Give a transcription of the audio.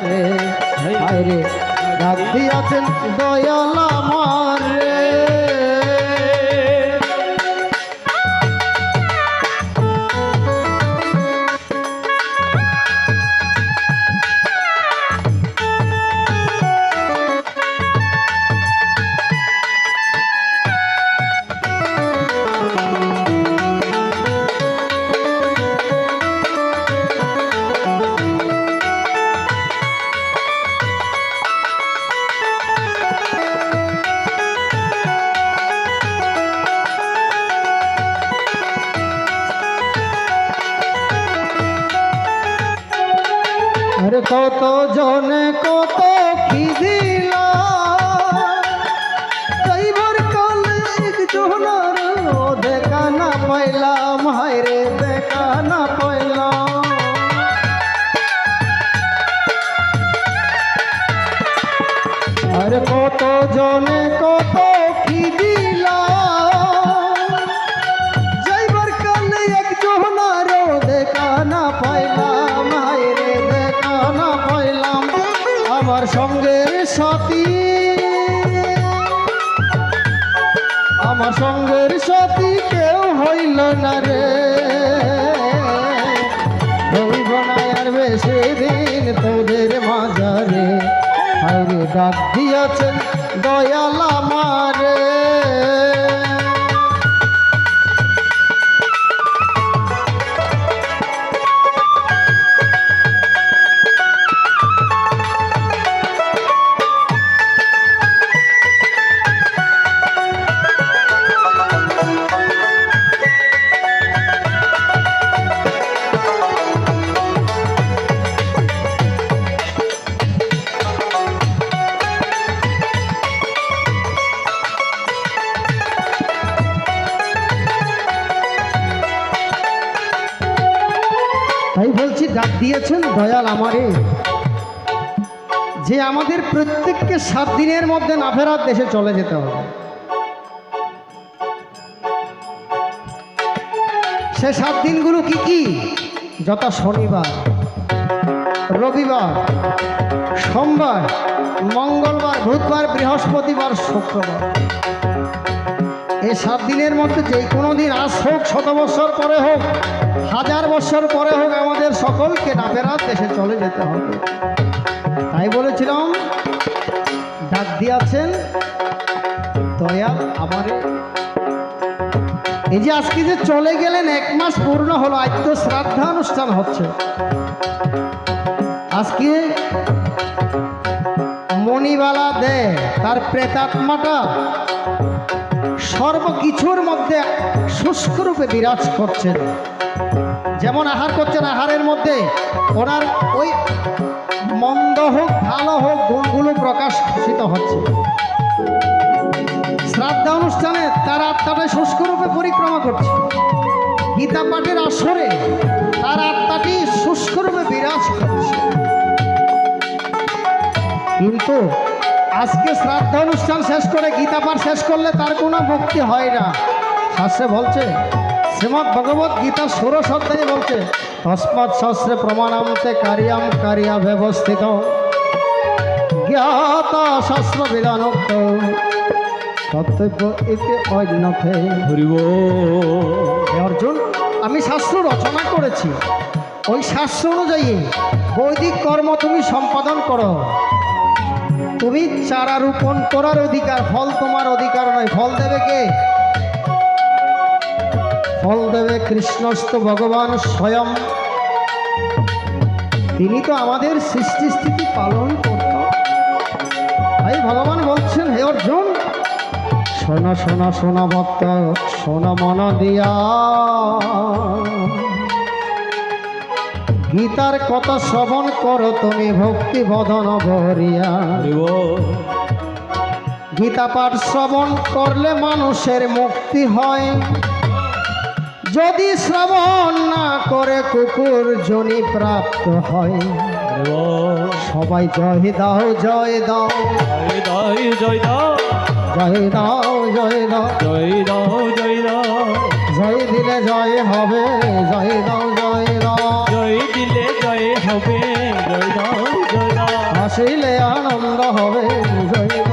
রে ডাক দিয়াছেন দয়াল আমার রে। আরে কত জনে কত কি দিল যাইবার কালে একজনের দেখা না পাইলাম, হায়রে দেখা না পাইলাম। আরে কত জনে কত কি দিল যাইবার কালে একজনের দেখা না পাইলাম, হায়রে দেখা না পাইলাম। আমার সঙ্গের সাথী, আমার সঙ্গের সাথী কেউ হইল না রে। হইব না আর বেশি দিন তোদের মাঝারে, হায়রে ডাক দিয়াছেন দয়াল আমারে। তাই বলছি ডাক দিয়েছেন দয়াল আমারে, যে আমাদের প্রত্যেককে 7 দিনের মধ্যে না ফেরার দেশে চলে যেতে হবে। সে 7 দিনগুলো কি কি? যথা শনিবার, রবিবার, সোমবার, মঙ্গলবার, বুধবার, বৃহস্পতিবার, শুক্রবার। এই 7 দিনের মধ্যে যে কোনো দিন, আজ হোক, 100 বছর পরে হোক, 1000 বছর পরে হোক, আমাদের সকলকে না ফেরার দেশে চলে যেতে হবে। তাই বলেছিলাম ডাক দিয়াছেন দয়াল আমারে। এই যে আজকে যে চলে গেলেন, 1 মাস পূর্ণ হলো, আজ তো শ্রাদ্ধা অনুষ্ঠান হচ্ছে। আজকে মণিবালা দে তার প্রেতাত্মাটা সর্বকিছুর মধ্যে শুষ্ক রূপে বিরাজ করছেন। যেমন আহার করছেন, আহারের মধ্যে ওনার ওই মন্দ হোক ভালো হোক গুণগুলো প্রকাশিত হচ্ছে। শ্রাদ্ধা অনুষ্ঠানে তার আত্মাটা শুষ্ক রূপে পরিক্রমা করছে। গীতা পাঠের আসরে তার আত্মাটি শুষ্ক রূপে বিরাজ করছে। কিন্তু আজকে শ্রাদ্ধ অনুষ্ঠান শেষ করে গীতা পাঠ শেষ করলে তার কোনো মুক্তি হয় না। শাস্ত্রে বলছে, শ্রীমদ্ ভগবত গীতা 16 অধ্যায়ে বলছে, তস্মাৎ শাস্ত্রে প্রমাণান্তে কার্যাম কার্যা ব্যবস্থিত জ্ঞাতা শাস্ত্র বিধানোক্ত কর্তব্য এতে অন্যথে। অর্জুন, আমি শাস্ত্র রচনা করেছি, ওই শাস্ত্র অনুযায়ী বৈদিক কর্ম তুমি সম্পাদন করো। তুমি চারা রোপণ করার অধিকার, ফল তোমার অধিকার নয়। ফল দেবে কে? ফল দেবে কৃষ্ণস্থ ভগবান স্বয়ং। তিনি তো আমাদের সৃষ্টি স্থিতি পালন করত। তাই ভগবান বলছেন, হে অর্জুন, শোনো শোনো শোনো ভক্ত, শোনো মন দিয়া, গীতার কথা শ্রবণ করো তুমি ভক্তি বদন ভরিয়া। গীতা পাঠ শ্রবণ করলে মানুষের মুক্তি হয়, যদি শ্রবণ না করে কুকুর জনি প্রাপ্ত হয়। সবাই জয় দাও জয় দাও জয় দাও জয় দাও জয় দাও জয় দাও জয় দাও, জয় দিলে জয় হবে, জয় দাও জয় দাও, জয় দিলে জয় হবে, জয় দাও জয় দাও। আসিলে আনন্দ হবে জয়